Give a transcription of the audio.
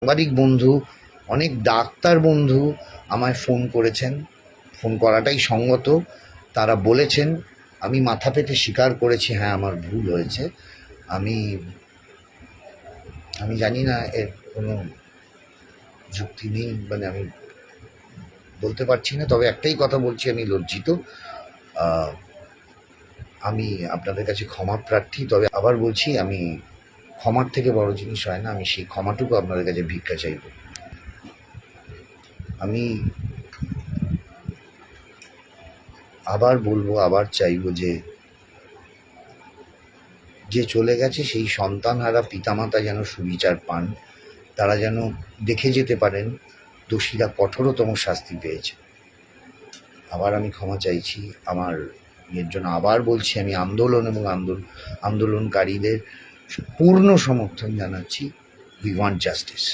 সাংবাদিক বন্ধু, অনেক ডাক্তার বন্ধু আমায় ফোন করেছেন। ফোন করাটাই সঙ্গত। তারা বলেছেন, আমি মাথা পেতে স্বীকার করেছি, হ্যাঁ আমার ভুল হয়েছে। আমি আমি জানি না এর কোনো যুক্তি নেই, মানে আমি বলতে পারছি না, তবে একটাই কথা বলছি, আমি লজ্জিত। আমি আপনাদের কাছে ক্ষমা প্রার্থী। তবে আবার বলছি, আমি ক্ষমার থেকে বড় জিনিস হয় না, আমি সেই ক্ষমাটুকু আপনাদের কাছে ভিক্ষা চাইব। আমি আবার বলবো, আবার চাইবো যে যে চলে গেছে সেই সন্তানহারা পিতামাতা যেন সুবিচার পান, তারা যেন দেখে যেতে পারেন দোষীরা কঠোরতম শাস্তি পেয়েছে। আবার আমি ক্ষমা চাইছি আমার এর জন্য। আবার বলছি, আমি আন্দোলন এবং আন্দোলনকারীদের পূর্ণ সমর্থন জানাচ্ছি। We want justice.